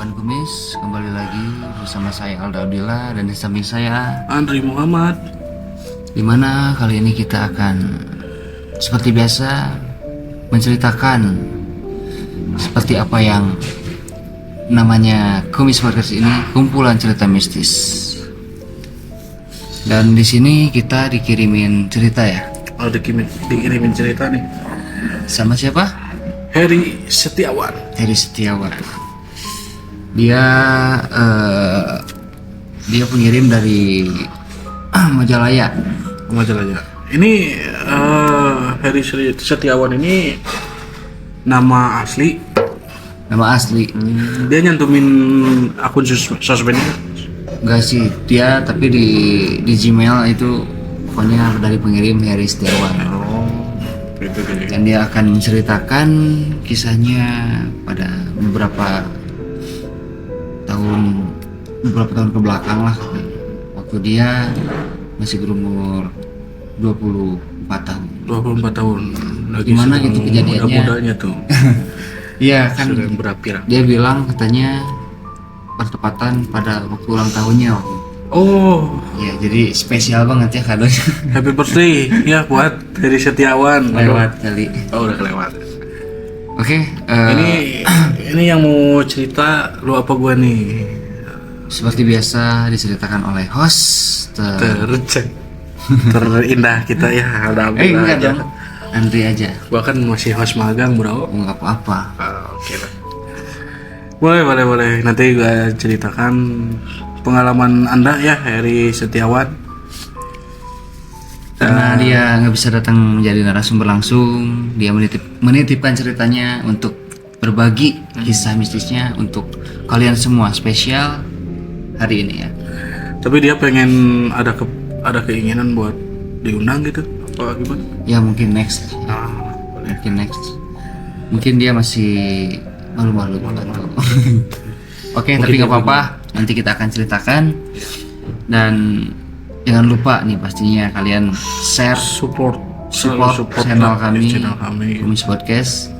Teman Kumis, kembali lagi bersama saya Alda Abdillah dan di samping saya Andri Muhammad. Dimana kali ini kita akan seperti biasa menceritakan seperti apa yang namanya Kumis Podcast ini, kumpulan cerita mistis. Dan di sini kita dikirimin cerita ya. Oh, dikirimin cerita nih. Sama siapa? Heri Setiawan. Heri Setiawan. Dia pengirim dari Majalaya. Majalaya. Ini Heri Setiawan ini nama asli. Nama asli. Dia nyantumin akun sosmednya. Enggak sih, dia tapi di Gmail itu pokoknya dari pengirim Heri Setiawan. Oh, gitu. Dan dia akan menceritakan kisahnya pada beberapa tahun ke belakang lah, waktu dia masih berumur 24 tahun. 24 tahun. Gimana gitu kejadiannya? Muda-mudanya tuh. Iya kan, Sudah berapi. dia bilang katanya bertepatan pada waktu ulang tahunnya waktu. Oh, Ya jadi spesial banget ya kadonya. happy birthday ya buat Heri Setiawan. Lewat kali. Oh, udah kelewat. Oke, Ini yang mau cerita lu apa gua nih? seperti biasa diceritakan oleh host Terindah kita ya, udah enggak dong, Andri aja. Gua kan masih host magang, bro. Enggak apa-apa. Oke lah. Boleh. Nanti gua ceritakan pengalaman Anda ya, Heri Setiawan. Karena dia nggak bisa datang menjadi narasumber langsung, dia menitipkan ceritanya untuk berbagi kisah mistisnya untuk kalian semua, spesial hari ini ya. Tapi dia pengen ada keinginan buat diundang gitu, apa gimana? Ya mungkin next, Boleh. mungkin dia masih malu-malu banget. Oke, tapi nggak apa-apa, nanti kita akan ceritakan. Dan jangan lupa nih pastinya kalian Support channel kami Kumis Podcast,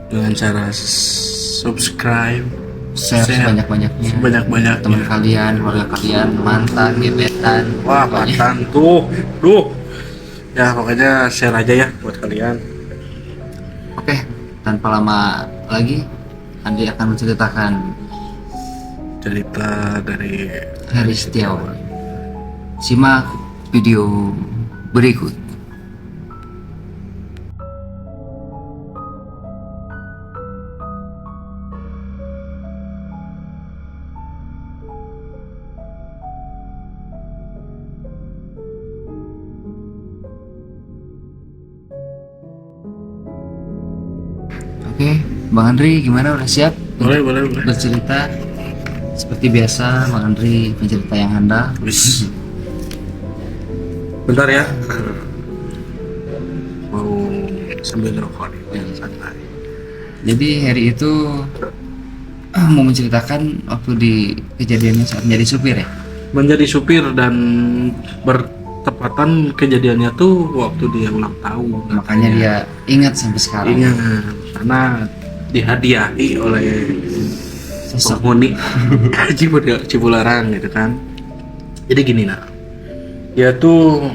dengan cara subscribe, share sebanyak-banyaknya teman kalian, keluarga kalian, mantan, gebetan. Wah, pokoknya. mantan tuh. Ya, pokoknya share aja ya buat kalian. Oke, tanpa lama lagi Andi akan menceritakan Cerita dari Heri Setiawan. Simak video berikut. Oke, Bang Andri gimana, udah siap Boleh. bercerita? Seperti biasa, Bang Andri pencerita yang handal. Wis. Bentar ya. Mau sambil rokok nih, santai. Jadi Heri itu mau menceritakan waktu di kejadiannya saat menjadi supir ya. Menjadi supir dan bertepatan kejadiannya tuh waktu dia ulang tahun. Makanya dia ingat sampai sekarang. Ingat, karena dihadiahi oleh Sosok. penghuni Cipularang gitu kan. Jadi gini nah, dia tuh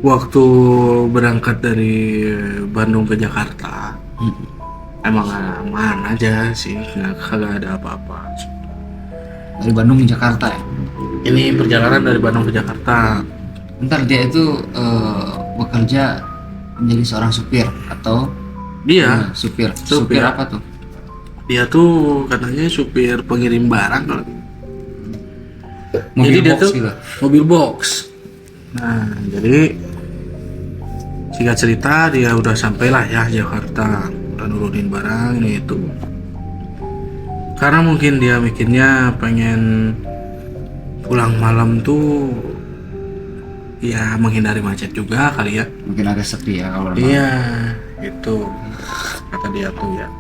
waktu berangkat dari Bandung ke Jakarta emang aman aja sih, kagak ada apa-apa. Dari Bandung ke Jakarta ya. Ini perjalanan dari Bandung ke Jakarta. Bentar, dia itu bekerja menjadi seorang supir atau Dia supir Supir. apa tuh? dia tuh katanya supir pengirim barang. Mobil Jadi dia box tuh gitu. mobil box. Nah, jadi singkat cerita dia udah sampailah ya Jakarta, udah nurunin barang ini itu. Karena mungkin dia mikirnya pengen pulang malam tuh ya menghindari macet juga kali ya. Mungkin agak sepi ya kalau memang. Iya, itu kata dia tuh ya.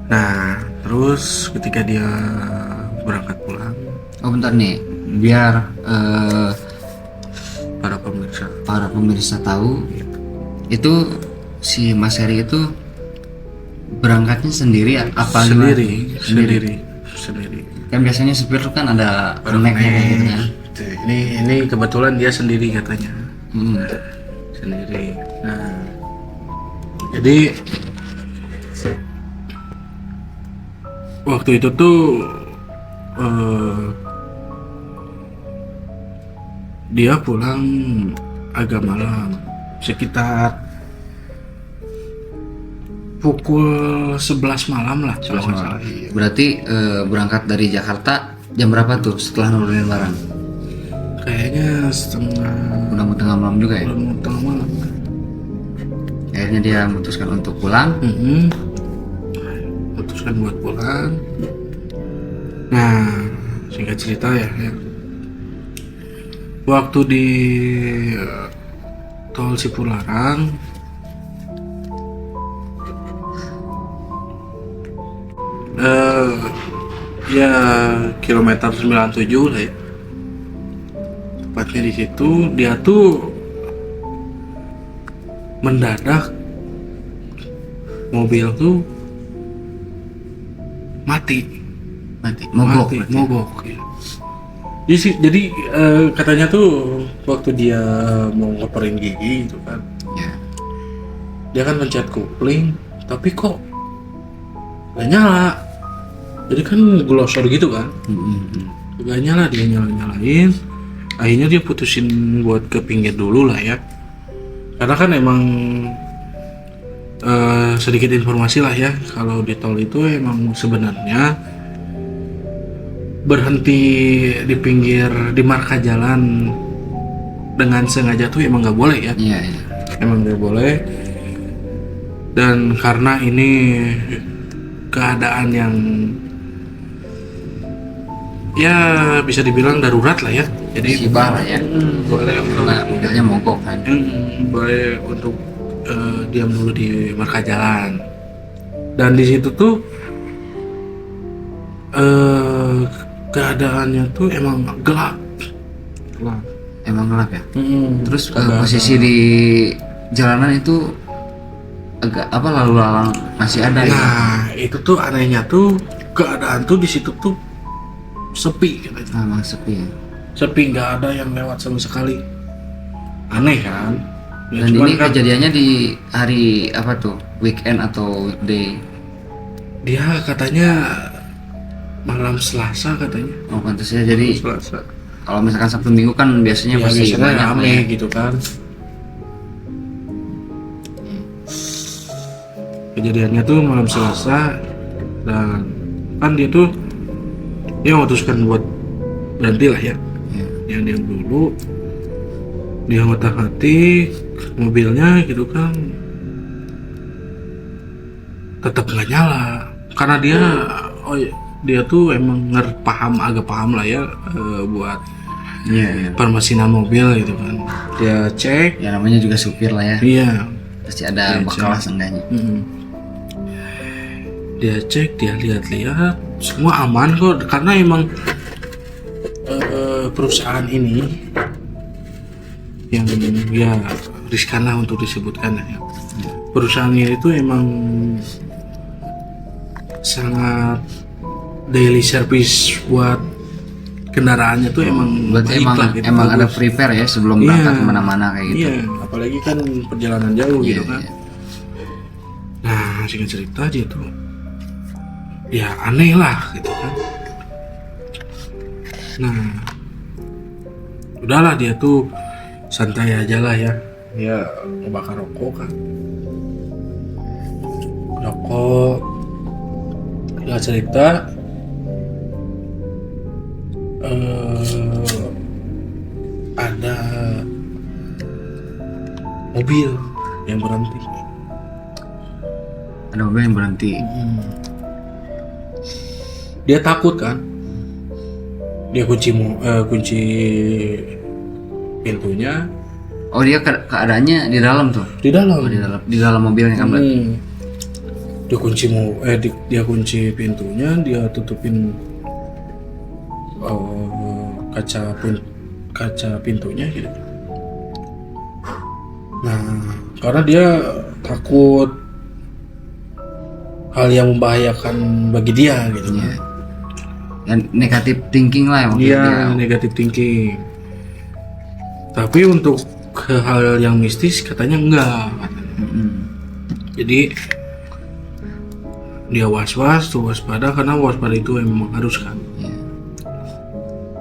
Nah, terus ketika dia berangkat pulang, Oh bentar nih, biar para pemirsa tahu, itu si Mas Heri itu berangkatnya sendiri apa gimana? Sendiri. Kan biasanya supir tuh kan ada koneknya kayak gitu kan. Ini kebetulan dia sendiri katanya. Hmm. Sendiri. Nah, jadi waktu itu tuh dia pulang agak malam, sekitar pukul 11 malam lah. 11 kalau nggak malam. salah. Iya. Berarti berangkat dari Jakarta jam berapa tuh setelah nurunin barang? Kayaknya Udah mau tengah malam juga ya? udah mau tengah malam. Akhirnya dia memutuskan untuk pulang. Putuskan buat pulang. Nah, singkat cerita ya. Waktu di tol Cipularang, ya kilometer 97 lah ya. Tepatnya di situ dia tuh mendadak mobil tuh mati. Mogok. Mogok ya. Jadi katanya tuh waktu dia mau ngoperin gigi gitu kan, Ya. dia kan pencet kopling tapi kok gak nyala. Jadi kan glosor gitu kan, gak nyala, dia nyalain. Akhirnya dia putusin buat ke pinggir dulu lah ya, karena kan emang sedikit informasi lah ya, kalau di tol itu emang sebenarnya berhenti di pinggir di marka jalan dengan sengaja tuh emang nggak boleh ya. Iya, iya. Emang nggak boleh. Dan karena ini keadaan yang ya bisa dibilang darurat lah ya, jadi Musibah lah ya. boleh Karena mobilnya mogok kan. boleh untuk diam dulu di marka jalan. Dan di situ tuh keadaannya tuh emang gelap. Emang gelap ya. Terus Agak- posisi di jalanan itu agak apa lalu lalang masih ada ya? Nah, itu tuh anehnya tuh keadaan tuh di situ tuh sepi katanya. Ah, emang sepi ya. Sepi, nggak ada yang lewat sama sekali. Aneh kan? Ya, Dan cuman ini kan kejadiannya di hari apa tuh? Weekend atau weekday? dia katanya malam Selasa katanya. Oh, pantas ya. Jadi Selasa. kalau misalkan Sabtu Minggu kan biasanya Ya, pasti biasanya banyak rame lah ya. gitu kan. Kejadiannya tuh malam Selasa, dan kan dia tuh memutuskan buat berhenti lah ya. Iya. Yang diam dulu, dia ngotak-ngatik mobilnya gitu kan, tetap nggak nyala karena dia dia tuh emang agak paham lah ya buat Iya, iya. permesinan mobil gitu kan. Dia cek, Ya namanya juga supir lah ya. iya. Pasti ada Iya, bekal lah cek. seenggaknya. Dia cek, dia lihat-lihat, semua aman kok, karena emang perusahaan ini yang ya riskan lah untuk disebutkan ya. Perusahaan ini tuh emang sangat daily service buat kendaraannya tuh emang Berarti baik emang lah gitu, emang ada bagus. prepare ya sebelum Iya. berangkat kemana-mana kayak gitu. Iya, apalagi kan perjalanan jauh Iya, gitu kan. iya. Nah, singkat cerita dia tuh ya aneh lah gitu kan. Nah, udahlah dia tuh santai aja lah ya. Dia ngebakar rokok kan. Rokok. Singkat cerita ada mobil yang berhenti. Ada mobil yang berhenti. Dia takut kan, dia kunci pintunya Oh dia keadaannya di dalam tuh. di dalam. Oh, di dalam mobilnya kan berarti. Dia kunci pintunya, dia tutupin kaca pintunya gitu. Nah, karena dia takut hal yang membahayakan bagi dia gitu Iya. kan. Dan negatif thinking lah waktu Iya, dia. negatif thinking. Tapi untuk hal yang mistis katanya enggak. Mm-mm. Jadi dia was-was tuh, waspada, karena waspada itu memang harus kan. Iya.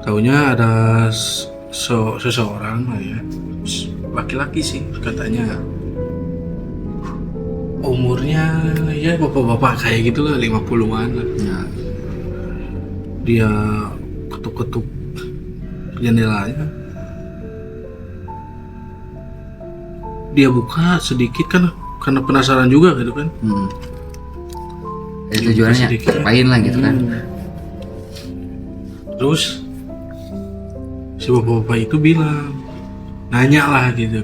Taunya ada seseorang lah ya, laki-laki sih katanya, umurnya ya bapak-bapak kayak gitulah, 50-an lah. Ya. Dia ketuk-ketuk jendelanya, dia buka sedikit kan karena penasaran juga gitu kan. Jadi tujuannya Sedikit. ngapain lah gitu kan. Terus si bapak-bapak itu bilang, nanya lah gitu,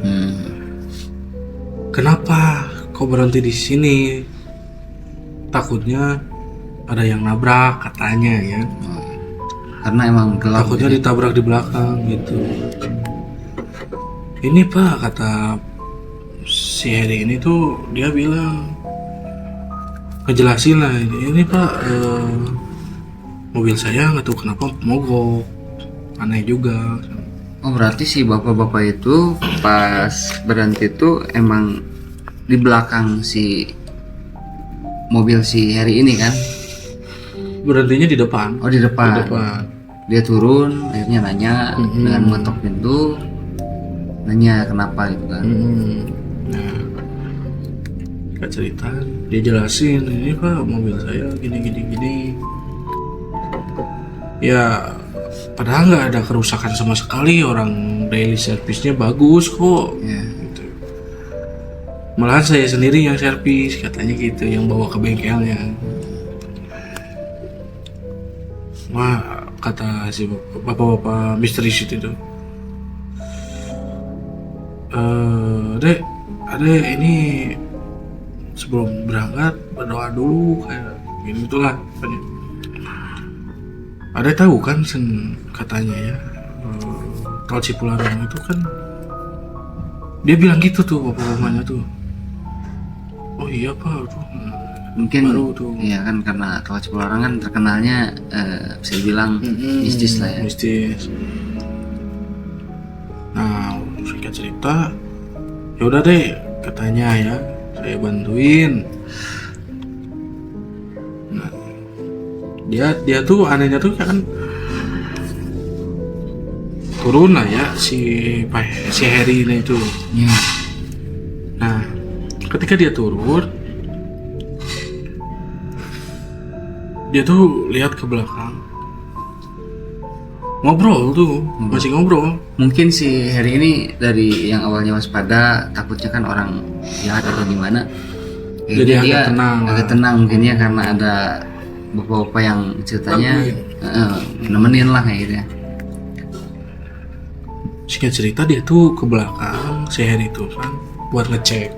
kenapa kau berhenti di sini? Takutnya ada yang nabrak katanya ya. Karena emang gelap. Takutnya ditabrak di belakang gitu. Ini Pak, kata si Heri ini tuh, dia bilang, ngejelasin lah, ini Pak, mobil saya nggak tahu kenapa mogok, aneh juga. Oh berarti si bapak-bapak itu pas berhenti tuh emang di belakang si mobil si Harry ini kan? Berhentinya di depan. Oh di depan. Di depan. Dia turun, akhirnya nanya dengan mengetok pintu, nanya kenapa gitu kan? Nah, Kak cerita, dia jelasin, ini Pak mobil saya gini. Ya, padahal nggak ada kerusakan sama sekali, orang daily service-nya bagus kok. Ya. Gitu. Malahan saya sendiri yang servis, katanya gitu, yang bawa ke bengkelnya. Wah, kata si bapak-bapak misterius itu, Dek, ini sebelum berangkat berdoa dulu kayak gini itulah pokoknya. Ada tahu kan katanya ya, tol Cipularang itu kan, dia bilang gitu tuh bapak-bapaknya tuh. Oh iya Pak, tuh. Mungkin Baru tuh. ya kan karena tol Cipularang kan terkenalnya bisa dibilang mistis lah ya. Mistis. Nah, singkat cerita, ya udah deh katanya ya, saya bantuin. Nah, dia tuh anehnya tuh kan turun lah ya si Harry ini tuh. Ya. Nah, ketika dia turun, dia tuh lihat ke belakang, ngobrol tuh, masih ngobrol. Mungkin si Harry ini dari yang awalnya waspada, takutnya kan orang jahat atau gimana. Jadi Kayaknya agak tenang lah. agak tenang mungkin ya, karena ada bapak-bapak yang ceritanya nemenin lah kayak gitu ya. Singkat cerita, dia tuh ke belakang si Harry itu kan buat ngecek.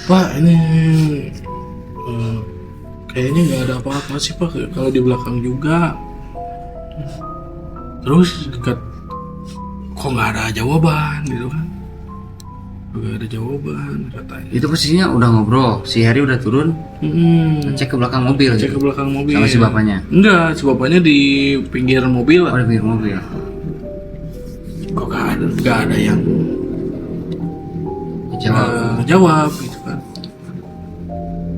Pak, ini kayaknya nggak ada apa-apa sih Pak, kalau di belakang juga. Terus kok nggak ada jawaban gitu kan? Nggak ada jawaban katanya. Itu posisinya udah ngobrol, si Harry udah turun, cek ke belakang mobil. Cek ke belakang mobil. Sama si bapaknya. Enggak, si bapaknya di pinggir mobil. Oh, di pinggir mobil. Kok nggak ada yang Jawab. jawab gitu kan.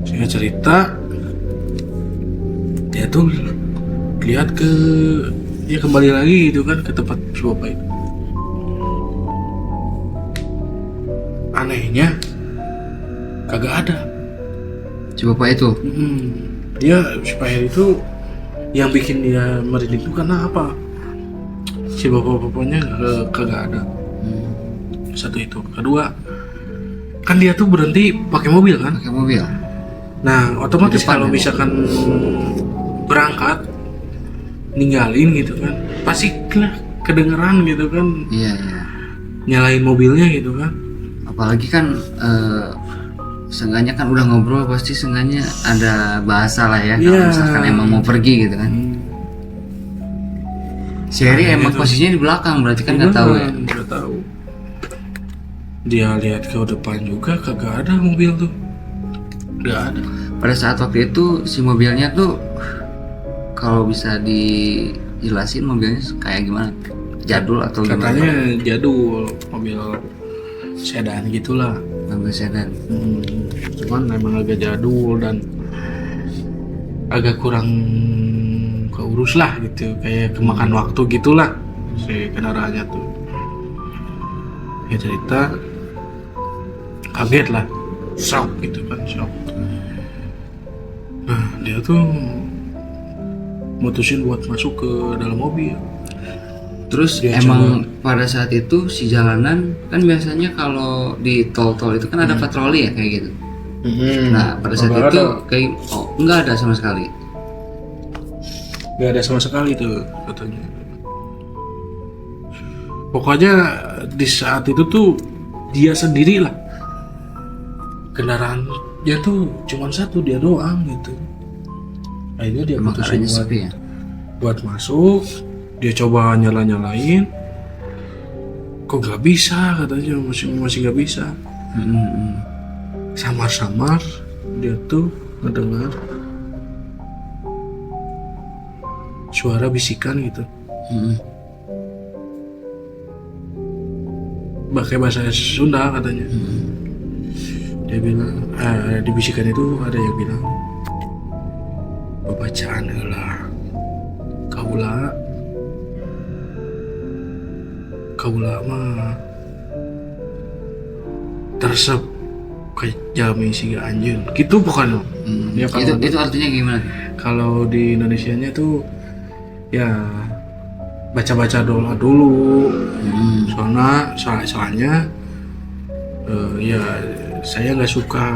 Singkat cerita, dia tuh lihat dia kembali lagi gitu kan ke tempat si bapak itu. Anehnya kagak ada. Si bapak itu. Dia si Pak Heri itu yang bikin dia merinding itu karena apa? Si bapak-bapaknya kagak ada. Satu itu. Kedua, kan dia tuh berhenti pakai mobil kan? Pakai mobil. Nah, otomatis Di depan kalau ya, misalkan berangkat ninggalin gitu kan, pasti kedengeran gitu kan, Iya. nyalain mobilnya gitu kan. Apalagi kan seenggaknya kan udah ngobrol, pasti seenggaknya ada bahasa lah ya. Kalau Iya. misalkan emang mau pergi gitu kan. Si Harry emang posisinya di belakang, berarti kan nggak tahu ya. Nggak tahu. Dia lihat ke depan juga kagak ada mobil tuh. Nggak ada. Pada saat waktu itu si mobilnya tuh kalau bisa dijelasin mobilnya kayak gimana? Jadul atau gimana? Katanya jadul, mobil sedan gitulah. Mobil sedan. Cuman memang agak jadul dan agak kurang keurus lah gitu, kayak kemakan waktu gitulah si kendaraannya tuh. Ya cerita kaget lah, shock gitu kan, shock. Nah dia tuh mutusin buat masuk ke dalam mobil. Terus Dia emang pada saat itu si jalanan kan biasanya kalau di tol-tol itu kan ada patroli ya kayak gitu. Nah pada saat Nggak itu ada. kayak nggak ada sama sekali. Gak ada sama sekali tuh katanya. Pokoknya di saat itu tuh dia sendiri lah. Kendaraannya tuh cuma satu, dia doang gitu. Akhirnya dia Emang putusin keadaannya sepi ya. buat masuk. Dia coba nyalain, kok gak bisa katanya, masih gak bisa. Samar-samar dia tuh ngedengar suara bisikan gitu, pakai bahasa Sunda katanya. Dia bilang, di bisikan itu ada yang bilang, bacaan heula kaula mah tersep ke jami siga anjeun gitu bukan. Ya, Itu artinya gimana? kalau di Indonesianya tuh ya baca-baca doa dulu. Soalnya ya saya nggak suka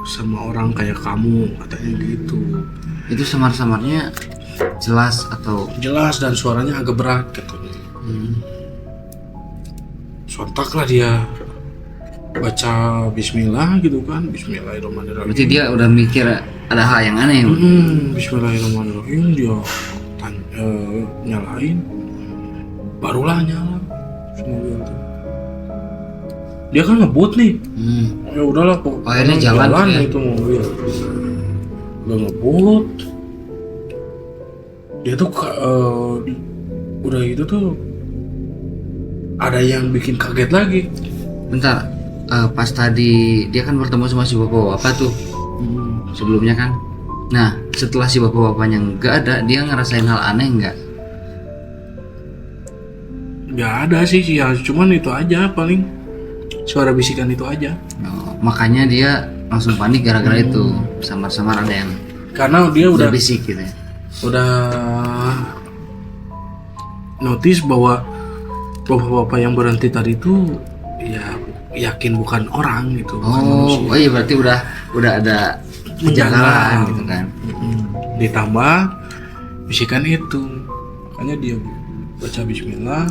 sama orang kayak kamu katanya gitu. Itu samar-samarnya jelas atau Jelas dan suaranya agak berat katanya. Sontak lah dia baca Bismillah gitu kan, Bismillahirrahmanirrahim. berarti dia udah mikir ada hal yang aneh. Bismillahirrahmanirrahim, dia nyalain, barulah nyala mobil tuh. Dia kan ngebut nih, ya udahlah Akhirnya jalan ya? itu mobil, udah ngebut. Dia tuh udah itu tuh ada yang bikin kaget lagi. Bentar, pas tadi dia kan bertemu sama si bapak-bapak tuh sebelumnya kan. Nah setelah si bapak-bapaknya nggak ada, dia ngerasain hal aneh nggak? Nggak ada sih ya, cuman itu aja paling suara bisikan itu aja. Oh, makanya dia langsung panik gara-gara itu, samar-samar ada yang Karena dia udah berbisik gitu ya. udah notice bahwa bapak-bapak yang berhenti tadi itu ya yakin bukan orang gitu, bukan manusia. Oh iya berarti udah ada kejanggalan gitu kan. Ditambah bisikan itu, makanya dia baca Bismillah,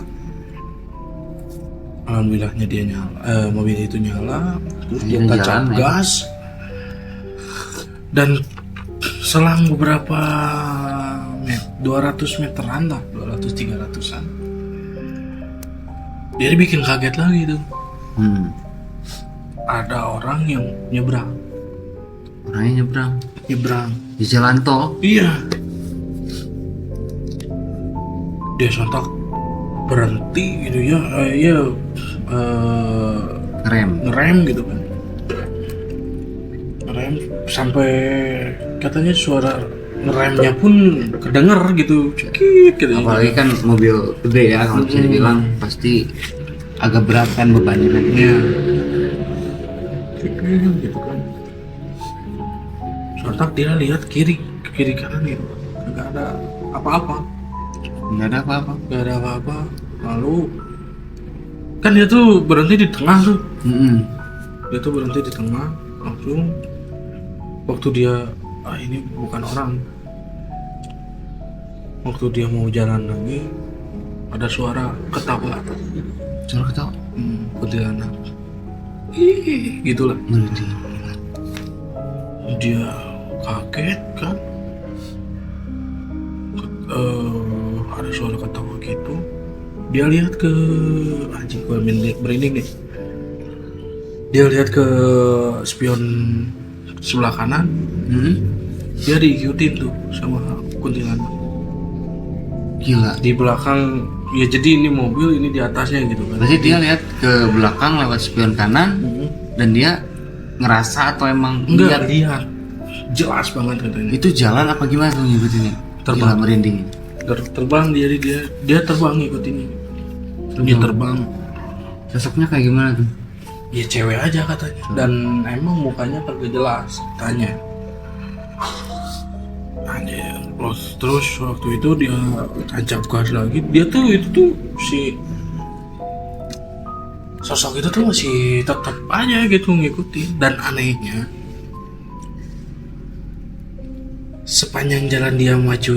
alhamdulillahnya dia nyala, mobil itu nyala, terus dia Akhirnya tancap jalan, ya. gas, dan selang beberapa 200 meteran lah, 200-300an, dia bikin kaget lagi tuh. Ada orang yang nyebrang Orangnya nyebrang di jalan tol. Iya. Dia sontak berhenti gitu ya, ngerem gitu kan. Ngerem sampai katanya suara ngeremnya pun kedenger gitu, cekik gitu. Apalagi kan mobil gede ya, kalau bisa dibilang pasti agak berat kan bebannya kan. Iya. Cekik gitu kan. Sontak dia lihat kiri kanan gitu, nggak ada apa-apa. Nggak ada apa-apa. Gak ada apa-apa. Lalu kan dia tuh berhenti di tengah tuh. Dia tuh berhenti di tengah. Langsung waktu dia ini bukan orang. Waktu dia mau jalan lagi ada suara ketawa. Suara ketawa. Kuntilanak. Ih, gitulah. Merinding. Dia kaget kan. Ada suara ketawa gitu. Dia lihat ke anjing, gue merinding nih. Dia lihat ke spion sebelah kanan, Hmm? dia diikutin tuh sama kuntilanak. Gila. Di belakang, ya jadi ini mobil, ini di atasnya gitu kan. Berarti dia lihat ke belakang lewat spion kanan dan dia ngerasa atau emang Enggak, lihat lihat. Jelas banget katanya. itu jalan apa gimana tuh ngikutinnya? Terbang. Gila, merinding. Terbang dia terbang ngikutin. Dia terbang. Sosoknya kayak gimana tuh? Ya cewek aja katanya. Dan emang mukanya kagak jelas tanya. Anjir. Terus waktu itu dia tancap gas lagi. Dia tuh itu tuh si sosok itu tuh masih tetap aja gitu ngikutin. Dan anehnya sepanjang jalan dia maju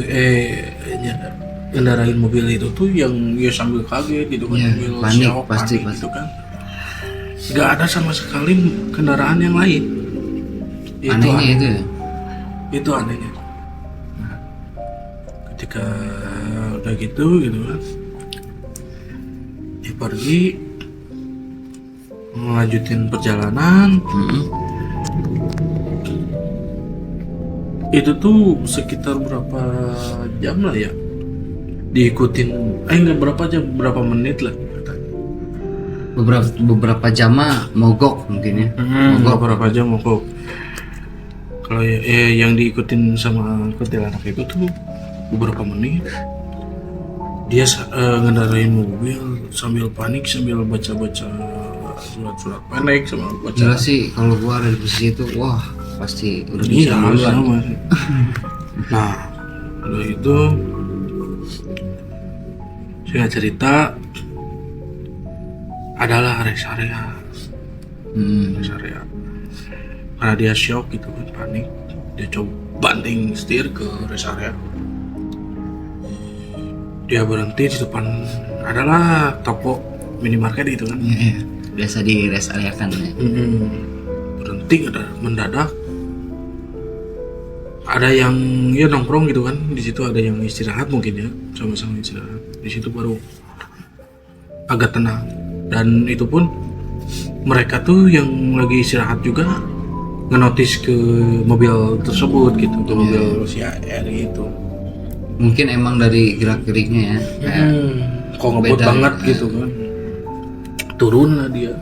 ngendarain mobil itu tuh yang dia sambil kaget gitu kan, Iya, sambil panik, shock, pasti. gitu kan. Gak ada sama sekali kendaraan yang lain. Anehnya itu ya? Itu anehnya. Nah, ketika udah gitu kan, dia pergi melanjutin perjalanan. Mm-mm. Itu tuh sekitar berapa jam lah ya, diikutin nggak berapa jam, berapa menit lah katanya. Beberapa jam mah mogok mungkin ya. Mogok berapa jam mogok. Kalau yang diikutin sama kuntilanak itu tuh beberapa menit. Dia ngendarain mobil sambil panik, sambil baca-baca surat-surat pendek, sama baca. Jelas sih kalau gua ada di posisi itu, wah pasti udah Iya, bisa duluan. sama sih. Nah, udah itu singkat cerita adalah rest area. Rest area. Karena dia shock gitu kan, panik. Dia coba banting setir ke rest area. Dia berhenti di depan adalah toko minimarket gitu kan. Iya, iya. Biasa di rest area kan ya. Berhenti ada mendadak. Ada yang ya nongkrong gitu kan, di situ ada yang istirahat mungkin ya, sama-sama istirahat. Di situ baru agak tenang. Dan itu pun mereka tuh yang lagi istirahat juga ngenotis ke mobil tersebut gitu, ke mobil si AR itu. Mungkin emang dari gerak-geriknya ya. Kayak Kok ngebut beda banget gitu. gitu kan. Turun lah dia.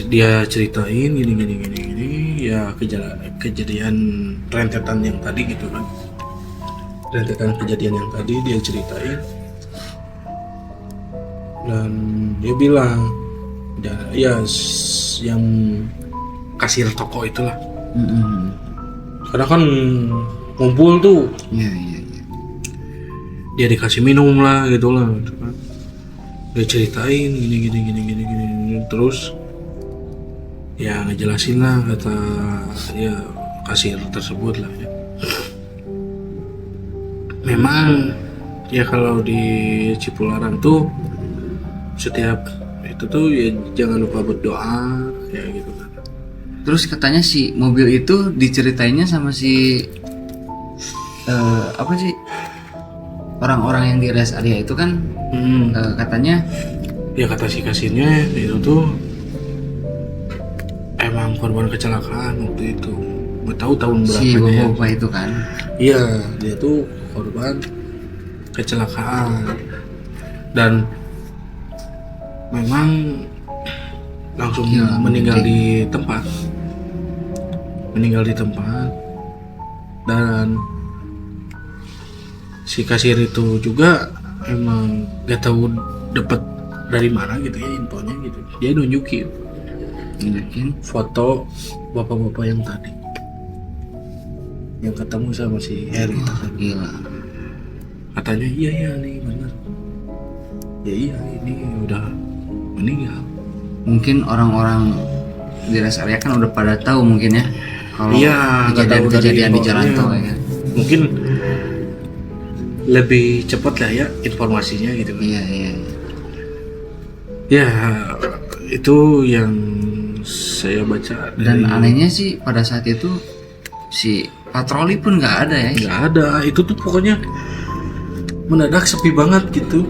Dia ceritain gini ya, kejadian rentetan yang tadi gitu kan, rentetan kejadian yang tadi dia ceritain. Dan dia bilang ya yang kasir toko itulah, karena kan ngumpul tuh, Iya, iya, iya. dia dikasih minum lah gitu lah gitu kan. Dia ceritain gini terus ya ngejelasin lah kata ya kasir tersebut lah ya. Memang ya kalau di Cipularang tuh setiap itu tuh ya jangan lupa berdoa ya gitu kan. Terus katanya si mobil itu diceritainnya sama si apa sih, orang-orang yang di rest area itu kan katanya Ya kata si kasirnya itu tuh emang korban kecelakaan waktu itu. Nggak tahu tahun si berapa ya. bapak itu kan. Iya, dia tuh korban kecelakaan dan memang langsung Gila, meninggal di tempat. Dan si kasir itu juga emang gak tahu dapat dari mana gitu ya infonya gitu. Dia nunjukin foto bapak-bapak yang tadi yang ketemu sama si Harry tadi. Gila. Katanya iya nih bener. Ya iya ini udah meninggal. Mungkin orang-orang di rest area kan udah pada tahu mungkin ya kalau Iya, nggak tahu dari kejadian di jalan infonya. tol ya kan. Mungkin lebih cepat lah ya informasinya gitu kan. Iya, iya. Ya itu yang saya baca. Dan anehnya sih pada saat itu si patroli pun nggak ada ya. nggak ada, itu tuh pokoknya mendadak sepi banget gitu.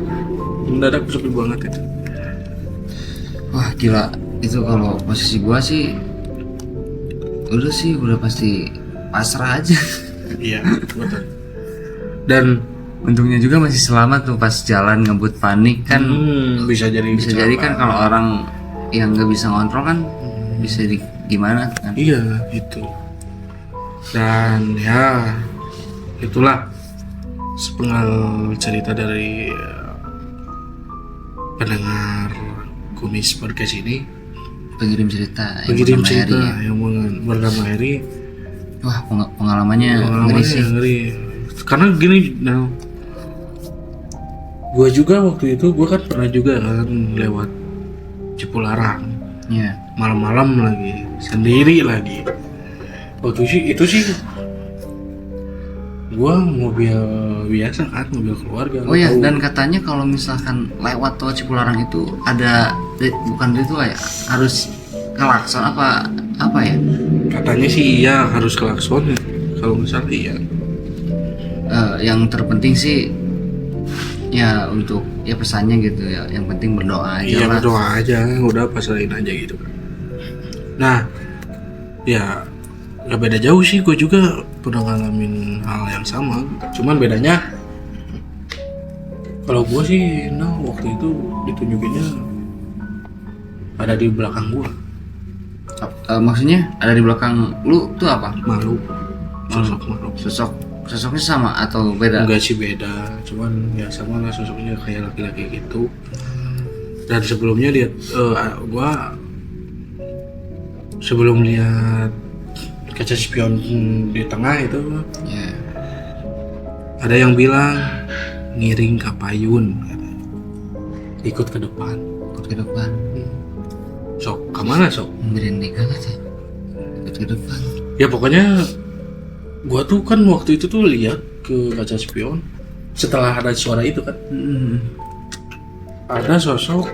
Mendadak sepi banget itu. Wah gila, itu kalau posisi gua sih udah sih udah pasti pasrah aja. Iya betul. Dan Untungnya juga masih selamat tuh pas jalan ngebut panik kan. bisa jadi Kan kalau orang yang nggak bisa ngontrol kan bisa gimana kan. Iya itu. Dan ya itulah sepenggal cerita dari pendengar Kumis Podcast ini. Pengirim cerita Pengirim bernama cerita Heri, ya. yang bernama Heri. Wah pengalamannya ngeri sih. Ngeri. Karena gini, nah, gue juga waktu itu gue kan pernah juga kan lewat Cipularang Ya. malam-malam lagi sendiri lagi. Waktu itu sih gue mobil biasa kan, mobil keluarga. Oh ya, Tahu. dan katanya kalau misalkan lewat tol Cipularang itu ada bukan ritual ya, harus klakson apa ya? Katanya sih iya harus klakson kalau nggak salah iya. Yang terpenting sih ya untuk ya pesannya gitu ya, yang penting berdoa aja Iya lah. berdoa aja, udah pasrahin aja gitu. Nah, ya nggak beda jauh sih, gue juga pernah ngalamin hal yang sama. Cuman bedanya kalau gue sih, nah waktu itu ditunjukinnya ada di belakang gue, Maksudnya ada di belakang lu tuh apa? malu, sosok malu. Sosoknya sama atau beda? Enggak sih beda, cuman ya sama lah sosoknya kayak laki-laki gitu. Dan sebelumnya lihat gue sebelum lihat kaca spion di tengah itu Ya. ada yang bilang ngiring ke payun, ikut ke depan. Ikut ke depan. Sok kemana sok? Merinding banget ya. Ikut ke depan. Ya pokoknya gua tuh kan waktu itu tuh lihat ke kaca spion setelah ada suara itu kan, ada sosok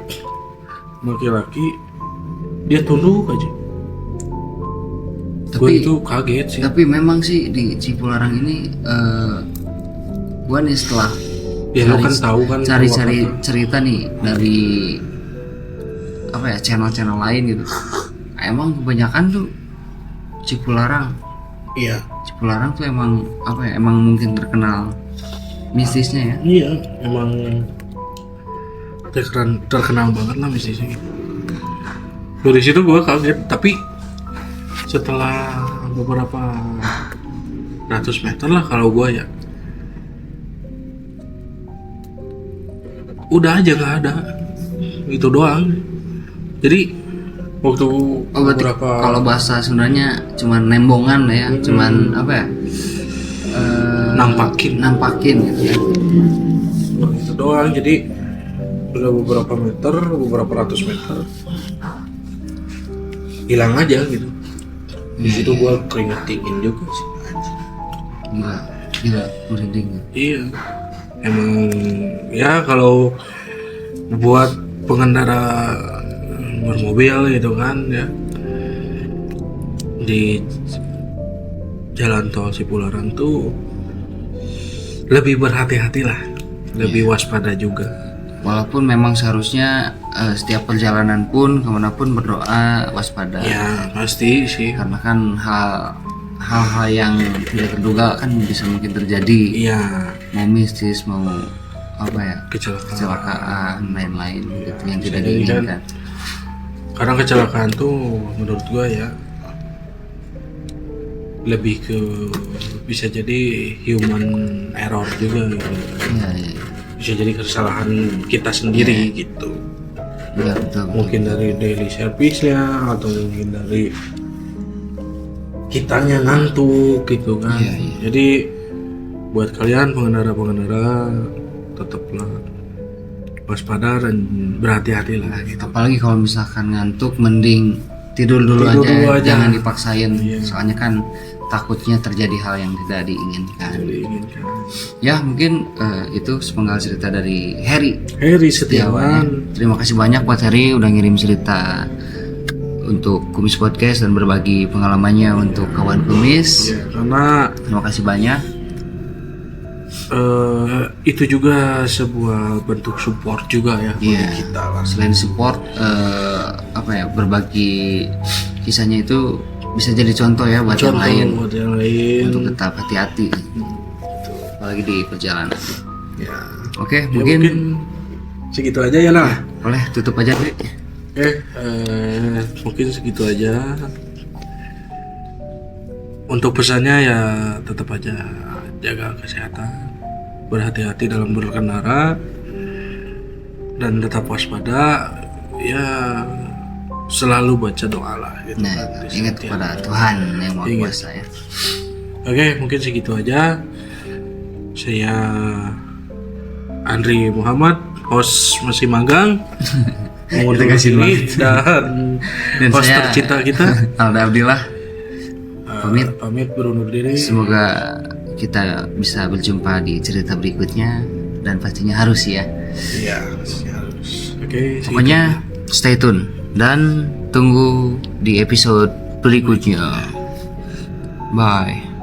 laki-laki, dia tunduk aja. Gua Tapi itu kaget sih. tapi memang sih di Cipularang ini gua nih setelah Ya lo kan tahu kan cari-cari cerita nih dari apa ya, channel-channel lain gitu. Emang kebanyakan tuh Cipularang tuh emang apa ya, emang mungkin terkenal mistisnya ya. Iya, emang terkenal banget lah mistisnya. Dari situ gue kaget, tapi setelah beberapa ratus meter lah kalau gue ya, udah aja nggak ada, itu doang. Jadi waktu Berarti beberapa kalau bahasa Sundanya cuman nembongan ya, cuman apa ya? Nampakin gitu ya. itu doang, jadi udah beberapa ratus meter hilang aja gitu. Di situ gua keringet dingin juga sih. Gila, merinding. Iya, emang ya kalau buat pengendara bermobil gitu kan ya, di jalan tol Cipularang tuh lebih berhati-hati lah, lebih waspada juga. Walaupun memang seharusnya setiap perjalanan pun kemanapun berdoa waspada. Ya pasti sih. Karena kan hal-hal yang tidak terduga kan bisa mungkin terjadi. Iya. Mau mistis, mau apa ya, Kecelakaan. lain-lain gitu yang tidak Jadi kan, diinginkan. kadang kecelakaan tuh menurut gua ya lebih ke bisa jadi human error juga gitu. Iya, iya. Bisa jadi kesalahan kita sendiri gitu. Iya, betul. Mungkin dari daily service-nya atau mungkin dari kitanya ngantuk gitu kan. Iya, iya. Jadi buat kalian pengendara tetaplah waspada dan berhati-hatilah gitu. Apalagi kalau misalkan ngantuk, mending tidur dulu aja, jangan dipaksain. Iya. Soalnya kan takutnya terjadi hal yang tidak diinginkan. Ya mungkin itu sepenggal cerita dari Heri Setiawan. Terima kasih banyak buat Heri udah ngirim cerita untuk Kumis Podcast dan berbagi pengalamannya untuk kawan Kumis. Ya, karena Terima kasih banyak. itu juga sebuah bentuk support juga ya bagi Iya. kita lah. Selain support apa ya, berbagi kisahnya itu bisa jadi contoh ya buat yang lain buat yang lain. untuk tetap hati-hati apalagi di perjalanan. Ya, Oke, ya mungkin segitu aja ya lah. boleh tutup aja Dek. Mungkin segitu aja. Untuk pesannya ya tetap aja jaga kesehatan, berhati-hati dalam berkendara, dan tetap waspada. Ya selalu baca doa lah gitu. Nah, kan, di ingat setiap kepada hari. Tuhan yang Maha Ingat. Kuasa ya. Oke, mungkin segitu aja. Saya Andri Muhammad, host masih magang. Kita kasih ini dan host saya tercinta kita. Alda Abdillah. Pamit berundur diri. Semoga kita bisa berjumpa di cerita berikutnya dan pastinya harus ya. Iya, harus. Oke, Pokoknya stay tune dan tunggu di episode berikutnya. Bye.